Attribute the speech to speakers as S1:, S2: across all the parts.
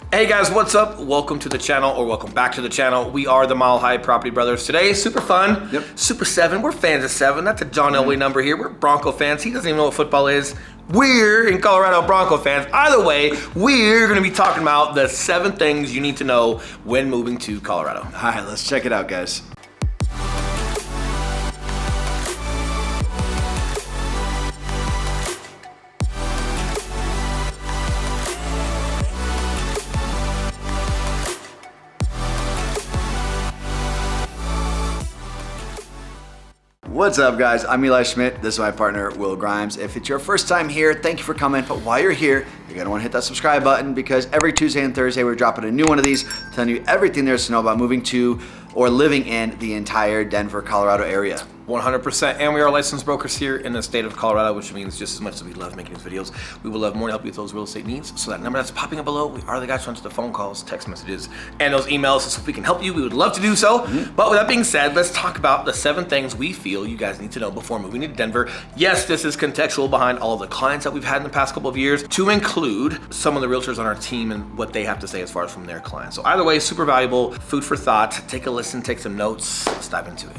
S1: Hey guys, what's up? Welcome to the channel, or welcome back to the channel. We are the Mile High Property Brothers. Today, super fun. Super 7. We're fans of 7. That's a John Elway number here. We're Bronco fans. He doesn't even know what football is. We're in Colorado Bronco fans. Either way, we're going to be talking about the 7 things you need to know when moving to Colorado.
S2: All right, let's check it out, guys. What's up, guys? I'm Eli Schmidt. This is my partner, Will Grimes. If it's your first time here, thank you for coming. But while you're here, you're gonna wanna hit that subscribe button because every Tuesday and Thursday, we're dropping a new one of these, telling you everything there is to know about moving to or living in the entire Denver, Colorado area.
S1: 100%, and we are licensed brokers here in the state of Colorado, which means just as much as we love making these videos, we will love more to help you with those real estate needs. So that number that's popping up below, we are the guys who answer the phone calls, text messages, and those emails. So if we can help you, we would love to do so. But with that being said, let's talk about the 7 things we feel you guys need to know before moving to Denver. Yes, this is contextual behind all the clients that we've had in the past couple of years, to include some of the realtors on our team and what they have to say as far as from their clients. So either way, super valuable, food for thought. Take a listen, take some notes. Let's dive into it.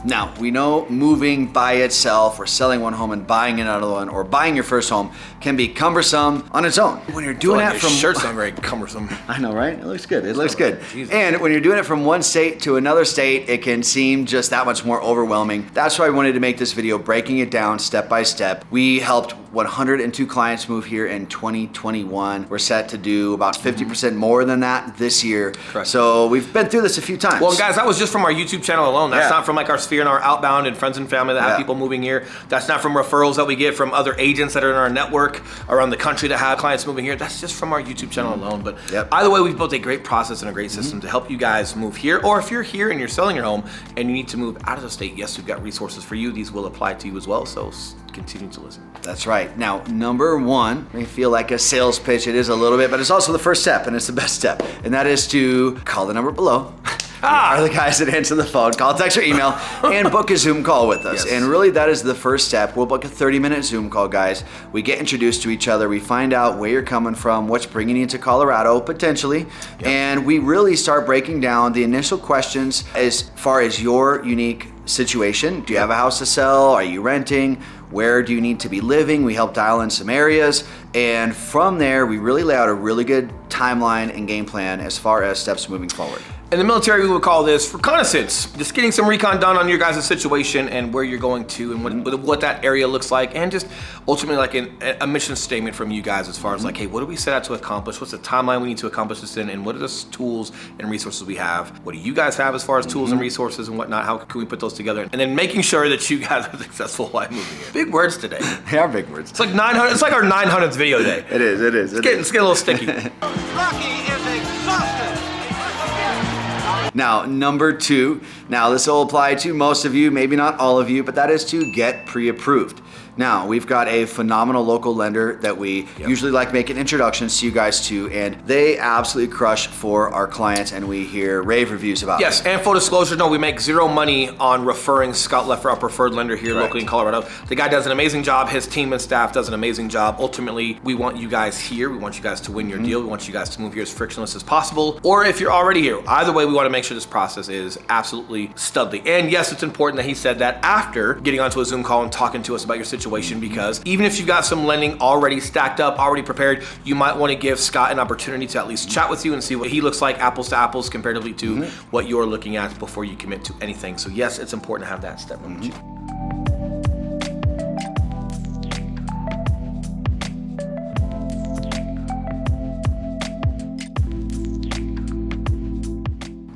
S2: Now, we know moving by itself or selling one home and buying another one or buying your first home can be cumbersome on its own. When you're doing that from...
S1: shirt's not very cumbersome.
S2: I know, right? It looks good. It looks good. Jesus. And when you're doing it from one state to another state, it can seem just that much more overwhelming. That's why I wanted to make this video, breaking it down step by step. We helped 102 clients move here in 2021. We're set to do about 50% more than that this year.
S1: Correct.
S2: So we've been through this a few times.
S1: Well, guys, that was just from our YouTube channel alone. That's not from like our sphere and our outbound and friends and family that have people moving here. That's not from referrals that we get from other agents that are in our network around the country that have clients moving here. That's just from our YouTube channel alone. But either way, we've built a great process and a great system to help you guys move here. Or if you're here and you're selling your home and you need to move out of the state, yes, we've got resources for you. These will apply to you as well. So continue to listen.
S2: That's right. Now, number 1 may feel like a sales pitch. It is a little bit, but it's also the first step, and it's the best step. And that is to call the number below. Are the guys that answer the phone, call, text, or email, and book a Zoom call with us. And really, that is the first step. We'll book a 30-minute Zoom call, guys. We get introduced to each other. We find out where you're coming from, what's bringing you to Colorado, potentially. And we really start breaking down the initial questions as far as your unique situation. Do you have a house to sell? Are you renting? Where do you need to be living? We help dial in some areas. And from there, we really lay out a really good timeline and game plan as far as steps moving forward.
S1: In the military, we would call this reconnaissance. Just getting some recon done on your guys' situation and where you're going to and what that area looks like, and just ultimately like a mission statement from you guys as far as like, hey, what do we set out to accomplish? What's the timeline we need to accomplish this in? And what are the tools and resources we have? What do you guys have as far as tools and resources and whatnot? How can we put those together? And then making sure that you guys are successful while moving here. Big words today.
S2: They are big words.
S1: It's like 900. It's like our 900th video day.
S2: It is.
S1: It's getting a little sticky.
S3: Rocky is exhausted.
S2: Now, number 2, now this will apply to most of you, maybe not all of you, but that is to get pre-approved. Now, we've got a phenomenal local lender that we usually like making introductions to you guys to, and they absolutely crush for our clients, and we hear rave reviews about
S1: Yes,
S2: them.
S1: and full disclosure, no, we make zero money on referring Scott Leffer, our preferred lender here locally in Colorado. The guy does an amazing job. His team and staff does an amazing job. Ultimately, we want you guys here. We want you guys to win your deal. We want you guys to move here as frictionless as possible. Or if you're already here, either way, we want to make sure this process is absolutely studly. And yes, it's important that he said that after getting onto a Zoom call and talking to us about your situation, because even if you've got some lending already stacked up, already prepared, you might want to give Scott an opportunity to at least chat with you and see what he looks like apples to apples comparatively to what you're looking at before you commit to anything. So yes, it's important to have that step number 2.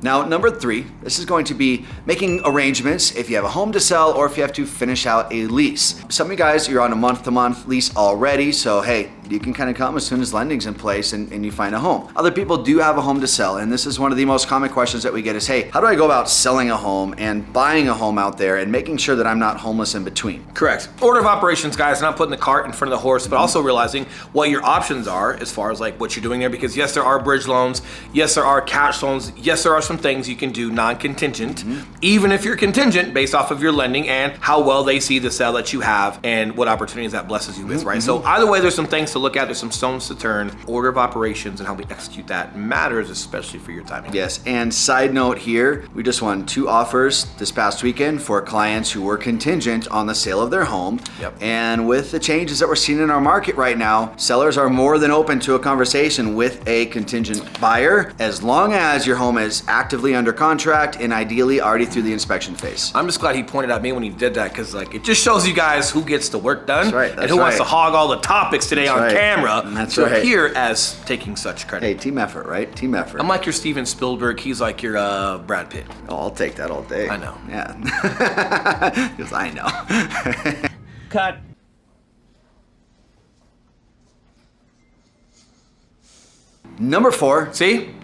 S2: Now, number 3, this is going to be making arrangements if you have a home to sell or if you have to finish out a lease. Some of you guys, you're on a month-to-month lease already, so hey, you can kind of come as soon as lending's in place and you find a home. Other people do have a home to sell, and this is one of the most common questions that we get is, hey, how do I go about selling a home and buying a home out there and making sure that I'm not homeless in between?
S1: Correct. Order of operations, guys, not putting the cart in front of the horse, but also realizing what your options are as far as like what you're doing there, because yes, there are bridge loans, yes, there are cash loans, yes, there are some things you can do non-contingent, even if you're contingent based off of your lending and how well they see the sale that you have and what opportunities that blesses you with, right? So either way, there's some things to look at, there's some stones to turn. Order of operations and how we execute that matters, especially for your timing.
S2: Yes, and side note here, we just won 2 offers this past weekend for clients who were contingent on the sale of their home.
S1: Yep.
S2: And with the changes that we're seeing in our market right now, sellers are more than open to a conversation with a contingent buyer as long as your home is actively under contract and ideally already through the inspection phase.
S1: I'm just glad he pointed at me when he did that, because like it just shows you guys who gets the work done.
S2: That's right,
S1: and who wants to hog all the topics today on camera
S2: That's
S1: to
S2: right.
S1: appear as taking such credit.
S2: Hey, team effort, right? Team effort.
S1: I'm like your Steven Spielberg, he's like your Brad Pitt.
S2: Oh, I'll take that all day.
S1: I know.
S2: Yeah. Because I know.
S3: Cut.
S2: Number 4.
S1: See?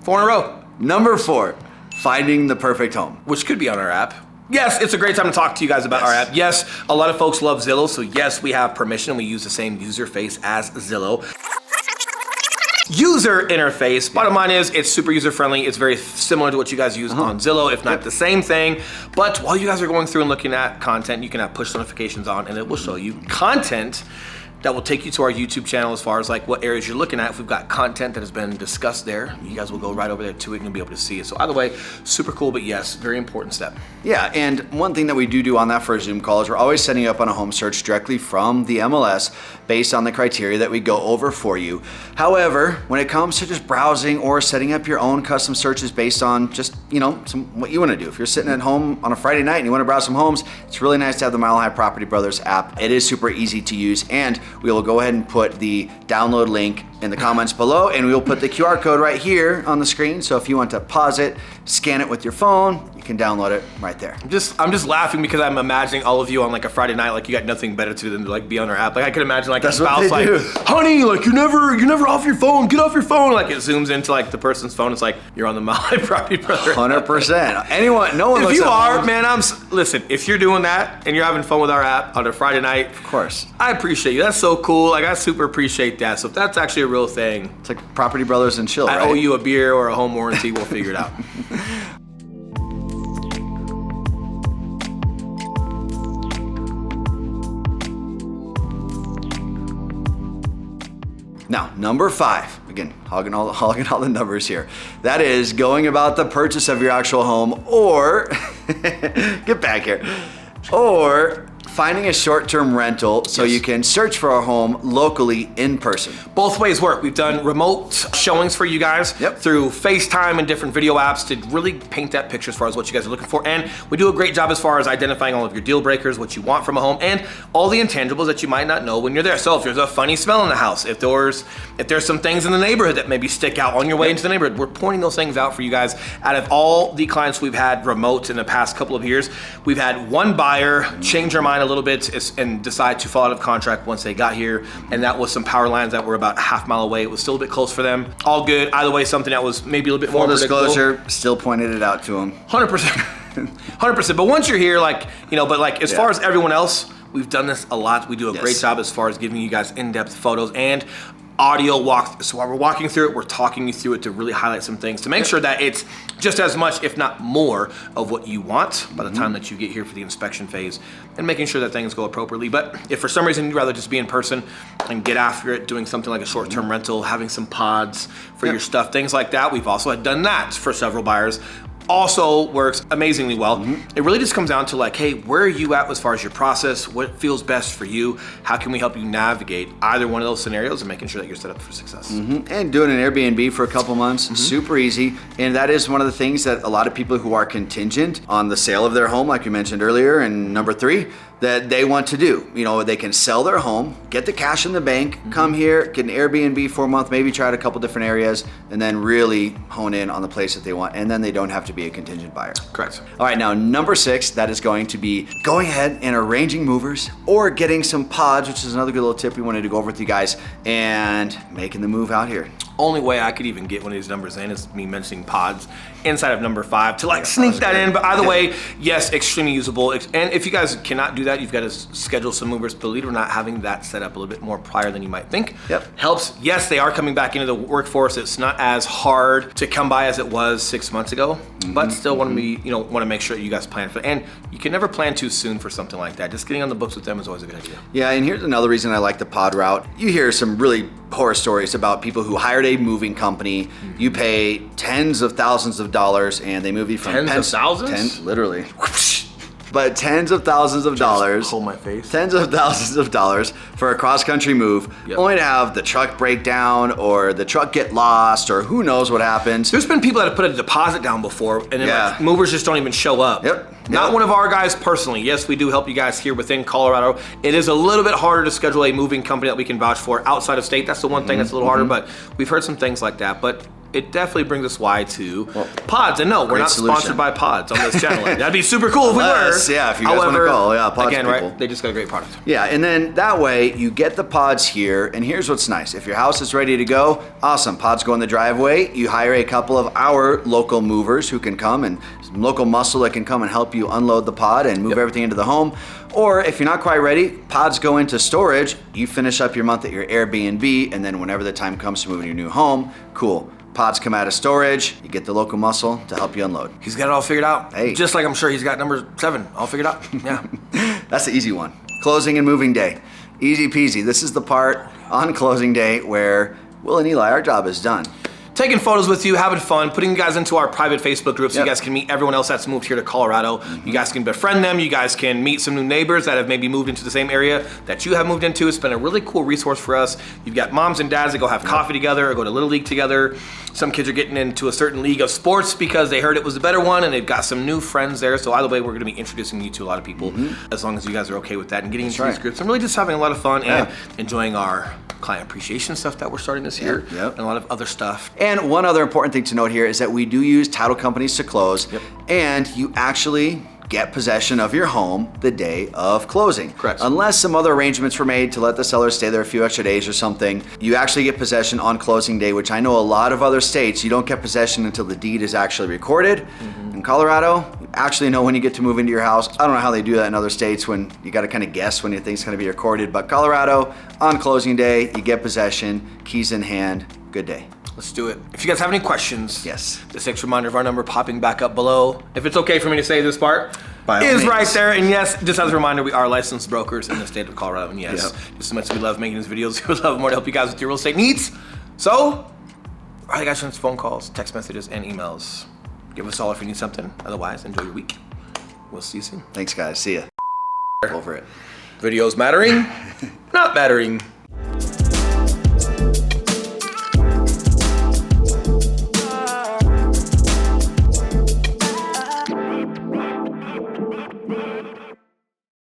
S1: 4 in a row.
S2: Number 4. Finding the perfect home.
S1: Which could be on our app. Yes, it's a great time to talk to you guys about our app. Yes, a lot of folks love Zillow, so yes, we have permission. We use the same user face as Zillow. User interface, bottom line is it's super user friendly. It's very similar to what you guys use on Zillow, if not the same thing. But while you guys are going through and looking at content, you can have push notifications on and it will show you content that will take you to our YouTube channel as far as like what areas you're looking at. If we've got content that has been discussed there, you guys will go right over there to it and you'll be able to see it. So either way, super cool, but yes, very important step.
S2: Yeah, and one thing that we do on that first Zoom call is we're always setting up on a home search directly from the MLS based on the criteria that we go over for you. However, when it comes to just browsing or setting up your own custom searches based on just, what you want to do. If you're sitting at home on a Friday night and you want to browse some homes, it's really nice to have the Mile High Property Brothers app. It is super easy to use, and we will go ahead and put the download link in the comments below, and we will put the QR code right here on the screen. So if you want to pause it, scan it with your phone, you can download it right there.
S1: I'm just laughing because I'm imagining all of you on like a Friday night, like you got nothing better to do than to like be on our app. Like I could imagine like a spouse like, honey, like you're never off your phone. Get off your phone. Like it zooms into like the person's phone. It's like you're on the Mile High Property Brother.
S2: 100%. Anyone, no one.
S1: If
S2: looks
S1: you
S2: at
S1: are,
S2: homes.
S1: man, listen. If you're doing that and you're having fun with our app on a Friday night,
S2: Of course.
S1: I appreciate you. That's so cool. Like I super appreciate that. So if that's actually a real thing,
S2: It's like Property Brothers and chill,
S1: I
S2: right?
S1: owe you a beer or a home warranty. We'll figure it out.
S2: Now, number 5, again, hogging all the numbers here. That is going about the purchase of your actual home, or get back here, or finding a short-term rental so you can search for a home locally in person.
S1: Both ways work. We've done remote showings for you guys through FaceTime and different video apps to really paint that picture as far as what you guys are looking for. And we do a great job as far as identifying all of your deal breakers, what you want from a home, and all the intangibles that you might not know when you're there. So if there's a funny smell in the house, if there's some things in the neighborhood that maybe stick out on your way into the neighborhood, we're pointing those things out for you guys. Out of all the clients we've had remote in the past couple of years, we've had one buyer change their mind a little bit and decide to fall out of contract once they got here, and that was some power lines that were about a half mile away. It was still a bit close for them. All good. Either way, something that was maybe a little bit more
S2: disclosure, still pointed it out to them.
S1: 100%. 100%. But once you're here, as far as everyone else, we've done this a lot. We do a great job as far as giving you guys in-depth photos and audio walk. So while we're walking through it, we're talking you through it to really highlight some things to make sure that it's just as much, if not more, of what you want by the time that you get here for the inspection phase, and making sure that things go appropriately. But if for some reason you'd rather just be in person and get after it, doing something like a short-term rental, having some pods for your stuff, things like that, we've also had done that for several buyers. Also works amazingly well. It really just comes down to like, hey, where are you at as far as your process? What feels best for you? How can we help you navigate either one of those scenarios and making sure that you're set up for success?
S2: And doing an Airbnb for a couple months, super easy. And that is one of the things that a lot of people who are contingent on the sale of their home, like you mentioned earlier, and number 3, that they want to do. They can sell their home, get the cash in the bank, come here, get an Airbnb for a month, maybe try out a couple different areas, and then really hone in on the place that they want. And then they don't have to be a contingent buyer.
S1: Correct.
S2: All right, now number 6, that is going to be going ahead and arranging movers or getting some pods, which is another good little tip we wanted to go over with you guys, and making the move out here.
S1: Only way I could even get one of these numbers in is me mentioning pods inside of number 5 to like sneak that in. But either way, yes, extremely usable. And if you guys cannot do that, you've got to schedule some movers. Believe it or not, having that set up a little bit more prior than you might think helps. Yes, they are coming back into the workforce. It's not as hard to come by as it was 6 months ago, but still want to be, want to make sure you guys plan for it. And you can never plan too soon for something like that. Just getting on the books with them is always a good idea.
S2: Yeah, and here's another reason I like the pod route. You hear some really horror stories about people who hired a moving company. You pay tens of thousands of dollars and they move you from
S1: Tens of thousands?
S2: Literally. But tens of thousands of dollars.
S1: Hold my face.
S2: Tens of thousands of dollars for a cross-country move, only to have the truck break down or the truck get lost or who knows what happens.
S1: There's been people that have put a deposit down before and then like, movers just don't even show up. Not one of our guys personally. Yes, we do help you guys here within Colorado. It is a little bit harder to schedule a moving company that we can vouch for outside of state. That's the one thing that's a little harder, but we've heard some things like that. But it definitely brings us why to pods. And no, we're not sponsored by pods on this channel. That'd be super cool if we were.
S2: Yeah, if you guys want to call. Yeah, pods
S1: again,
S2: people.
S1: right? They just got a great product.
S2: Yeah, and then that way you get the pods here. And here's what's nice. If your house is ready to go, awesome. Pods go in the driveway. You hire a couple of our local movers who can come and some local muscle that can come and help you unload the pod and move everything into the home. Or if you're not quite ready, pods go into storage. You finish up your month at your Airbnb, and then whenever the time comes to move in your new home, cool. Pods come out of storage, you get the local muscle to help you unload.
S1: He's got it all figured out.
S2: Hey.
S1: Just like I'm sure he's got number 7 all figured out. Yeah.
S2: That's the easy one. Closing and moving day. Easy peasy. This is the part on closing day where Will and Eli, our job is done.
S1: Taking photos with you, having fun, putting you guys into our private Facebook group so you guys can meet everyone else that's moved here to Colorado. You guys can befriend them. You guys can meet some new neighbors that have maybe moved into the same area that you have moved into. It's been a really cool resource for us. You've got moms and dads that go have coffee together or go to Little League together. Some kids are getting into a certain league of sports because they heard it was a better one and they've got some new friends there. So either way, we're going to be introducing you to a lot of people as long as you guys are okay with that and getting into these groups and really just having a lot of fun and enjoying our client appreciation stuff that we're starting this year and a lot of other stuff.
S2: And one other important thing to note here is that we do use title companies to close and you actually get possession of your home the day of closing.
S1: Correct.
S2: Unless some other arrangements were made to let the seller stay there a few extra days or something, you actually get possession on closing day, which I know a lot of other states, you don't get possession until the deed is actually recorded. In Colorado, you actually know when you get to move into your house. I don't know how they do that in other states when you got to kind of guess when you think it's going to be recorded, but Colorado, on closing day, you get possession, keys in hand, good day.
S1: Let's do it. If you guys have any questions,
S2: Yes.
S1: this next reminder of our number popping back up below. If it's okay for me to say this part,
S2: By all
S1: is
S2: means.
S1: right there. And yes, just as a reminder, we are licensed brokers in the state of Colorado. And yes, just as much as we love making these videos, we would love more to help you guys with your real estate needs. So, all right, guys, send us phone calls, text messages, and emails. Give us all if you need something. Otherwise, enjoy your week. We'll see you soon.
S2: Thanks, guys. See ya. Over it.
S1: Videos mattering, not mattering.